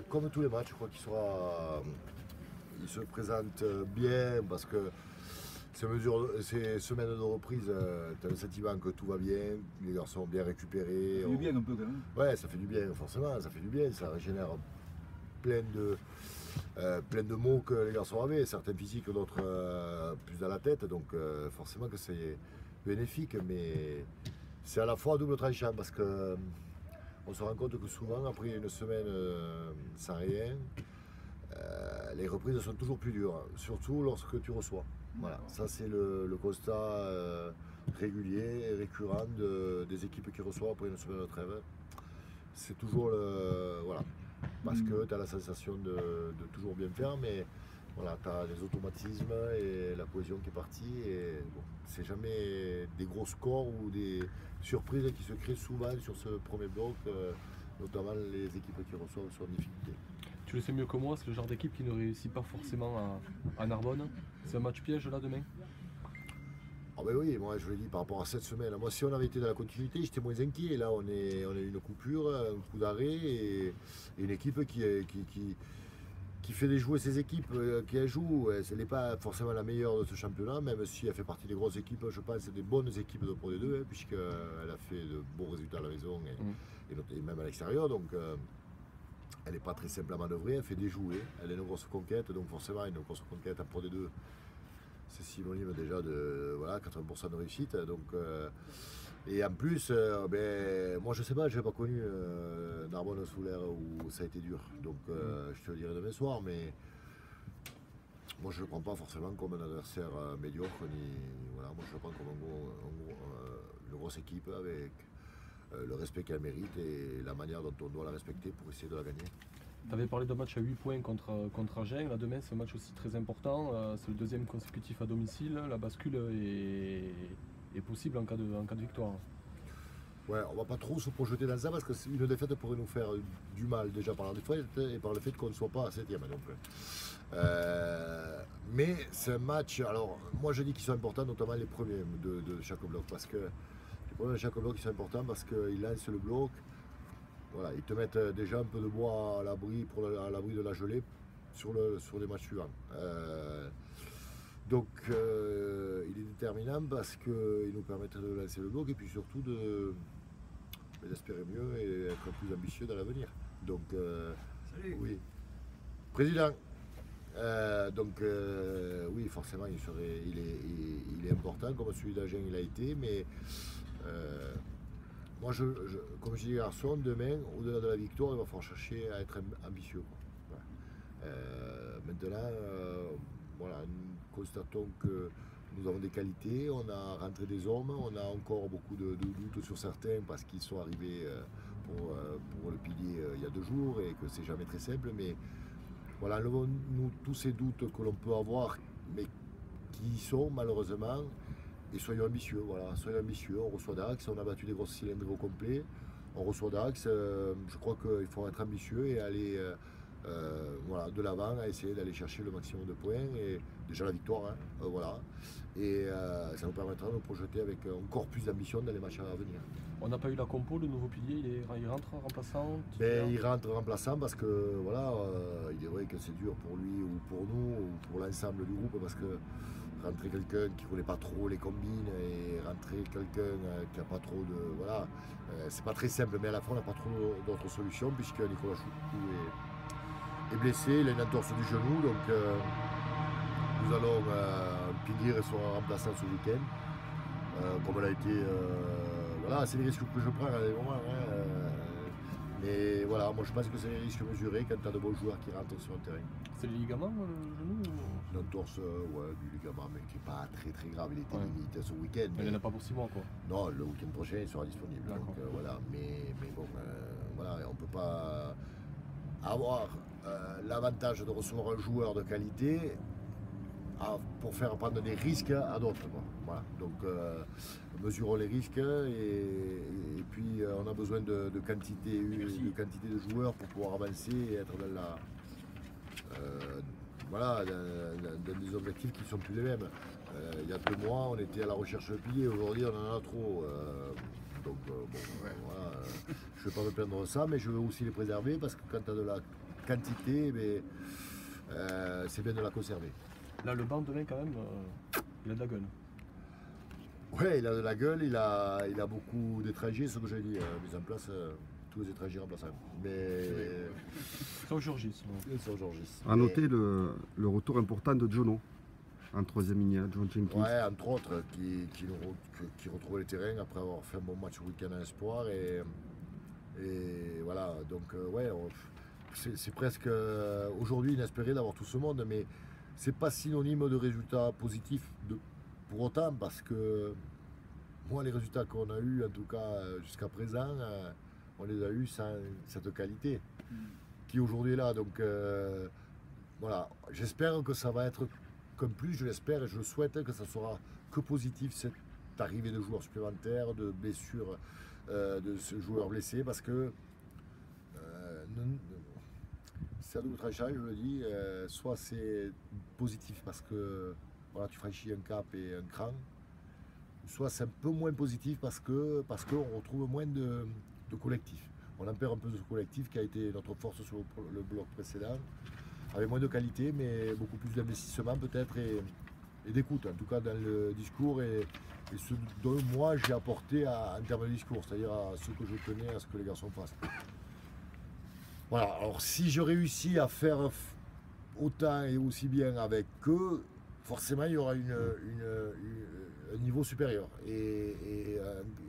Comme tous les matchs, je crois il se présente bien parce que ces semaines de reprise, tu as le sentiment que tout va bien, les garçons ont bien récupéré. Ça fait du bien un peu quand même. Ouais, ça fait du bien, forcément, ça fait du bien, ça régénère plein de, plein de mots que les garçons avaient, certains physiques, d'autres plus dans la tête, donc forcément que c'est bénéfique, mais c'est à la fois double tranchant parce que on se rend compte que souvent, après une semaine sans rien, les reprises sont toujours plus dures, surtout lorsque tu reçois. Voilà, ça c'est le constat régulier et récurrent des équipes qui reçoivent après une semaine de trêve. C'est toujours le. Voilà, parce que tu as la sensation de toujours bien faire, mais voilà, tu as les automatismes et la cohésion qui est partie. Et bon, c'est jamais des gros scores ou des surprises qui se créent souvent sur ce premier bloc, notamment les équipes qui reçoivent sont en difficulté. Tu le sais mieux que moi, c'est le genre d'équipe qui ne réussit pas forcément à Narbonne. C'est un match piège là demain. Ah ben oui, moi je le dis par rapport à cette semaine. Moi si on avait été dans la continuité, j'étais moins inquiet. Là on a une coupure, un coup d'arrêt et une équipe qui fait jouer ses équipes, qui elle joue. Elle n'est pas forcément la meilleure de ce championnat, même si elle fait partie des grosses équipes, je pense, des bonnes équipes de Pro D2, hein, puisqu'elle a fait de bons résultats à la maison et même à l'extérieur. Donc elle n'est pas très simple à manœuvrer, elle fait déjouer, elle est une grosse conquête, donc forcément une grosse conquête à Pro D2. C'est synonyme déjà de voilà, 80% de réussite. Donc, et en plus, moi je sais pas, je n'ai pas connu Narbonne-sous-L'Air où ça a été dur. Donc je te le dirai demain soir, mais moi je ne le prends pas forcément comme un adversaire médiocre. Voilà, moi je le prends comme une grosse équipe avec le respect qu'elle mérite et la manière dont on doit la respecter pour essayer de la gagner. Tu avais parlé d'un match à 8 points contre Agen. Là, demain, c'est un match aussi très important. C'est le deuxième consécutif à domicile. La bascule est possible en cas de victoire. Ouais, on va pas trop se projeter dans ça parce que une défaite pourrait nous faire du mal déjà par la défaite et par le fait qu'on ne soit pas à 7ème donc. Mais c'est un match, alors moi je dis qu'ils sont importants, notamment les premiers de chaque bloc, parce que les premiers de chaque bloc ils sont importants parce qu'ils lancent le bloc. Voilà, ils te mettent déjà un peu de bois à l'abri à l'abri de la gelée sur les matchs suivants. Donc il est déterminant parce qu'il nous permet de lancer le bloc et puis surtout d'espérer mieux et être plus ambitieux dans l'avenir. Donc Salut. oui. Président. Oui, forcément il est important comme celui d'Agen il a été, mais moi, comme je dis garçon, demain, au-delà de la victoire, il va falloir chercher à être ambitieux. Voilà. Maintenant, voilà, nous constatons que nous avons des qualités, on a rentré des hommes, on a encore beaucoup de doutes sur certains parce qu'ils sont arrivés pour le pilier il y a 2 jours et que c'est jamais très simple. Mais voilà, enlevons-nous tous ces doutes que l'on peut avoir, mais qui y sont malheureusement. Et soyons ambitieux, voilà, soyons ambitieux. On reçoit Dax, on a battu des grosses cylindres au complet. On reçoit Dax, je crois qu'il faut être ambitieux et aller voilà, de l'avant, à essayer d'aller chercher le maximum de points. Et déjà la victoire, hein, voilà. Et ça nous permettra de nous projeter avec encore plus d'ambition dans les matchs à venir. On n'a pas eu la compo, le nouveau pilier, il rentre remplaçant. Il rentre remplaçant parce que voilà, il est vrai que c'est dur pour lui ou pour nous ou pour l'ensemble du groupe parce que rentrer quelqu'un qui ne connaît pas trop les combines et rentrer quelqu'un qui n'a pas trop de. Voilà, c'est pas très simple, mais à la fois on n'a pas trop d'autres solutions puisque Nicolas Choukou est blessé, il a une entorse du genou, donc nous allons pilier sera remplaçant ce week-end. Comme elle a été. Voilà, c'est les risques que je prends à des moments. Mais voilà, moi je pense que c'est les risques mesurés quand tu as de bons joueurs qui rentrent sur le terrain. C'est le ligament, le genou Une entorse, ouais, du ligament, mais qui n'est pas très très grave. Il était limite ce week-end. Mais il n'y en a pas pour 6 mois, quoi. Non, le week-end prochain il sera disponible. Donc voilà, mais bon, voilà, on ne peut pas avoir l'avantage de recevoir un joueur de qualité pour faire prendre des risques à d'autres. Voilà. Donc mesurons les risques et puis on a besoin de quantité de joueurs pour pouvoir avancer et être dans la voilà, dans des objectifs qui ne sont plus les mêmes. Il y a 2 mois on était à la recherche de piliers, aujourd'hui on en a trop. Donc voilà, je ne vais pas me plaindre de ça, mais je veux aussi les préserver parce que quand tu as de la quantité, c'est bien de la conserver. Là, le banc demain, quand même, il a de la gueule. Ouais, il a de la gueule, il a beaucoup d'étrangers, c'est ce que j'ai dit, mise en place tous les étrangers remplaçables. Mais Sauf Georgis. sur Georgis. À noter le retour important de Jono en troisième ligne, John Jenkins. Ouais, entre autres, qui retrouvait le terrain après avoir fait un bon match au week-end à Espoir. Et voilà, donc c'est presque aujourd'hui inespéré d'avoir tout ce monde, mais c'est pas synonyme de résultats positifs pour autant, parce que moi, les résultats qu'on a eus, en tout cas jusqu'à présent, on les a eus sans cette qualité qui aujourd'hui est là. Donc voilà, j'espère que ça va être comme plus, je l'espère et je le souhaite que ça sera que positif cette arrivée de joueurs supplémentaires, de blessures, de ce joueur blessé, parce que c'est à double tranchant, je le dis, soit c'est positif parce que voilà, tu franchis un cap et un cran, soit c'est un peu moins positif parce qu'on retrouve moins de collectif. On en perd un peu de ce collectif qui a été notre force sur le bloc précédent, avec moins de qualité, mais beaucoup plus d'investissement peut-être et d'écoute, en tout cas dans le discours et ce dont moi j'ai apporté en termes de discours, c'est-à-dire à ce que je tenais à ce que les garçons fassent. Voilà, alors si je réussis à faire autant et aussi bien avec eux, forcément il y aura un niveau supérieur et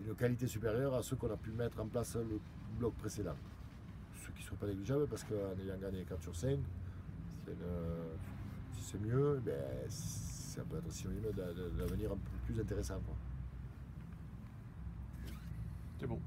une qualité supérieure à ceux qu'on a pu mettre en place le bloc précédent. Ce qui ne serait pas négligeable parce qu'en ayant gagné 4 sur 5, si c'est mieux, ça peut être synonyme d'avenir un peu plus intéressant. C'est bon.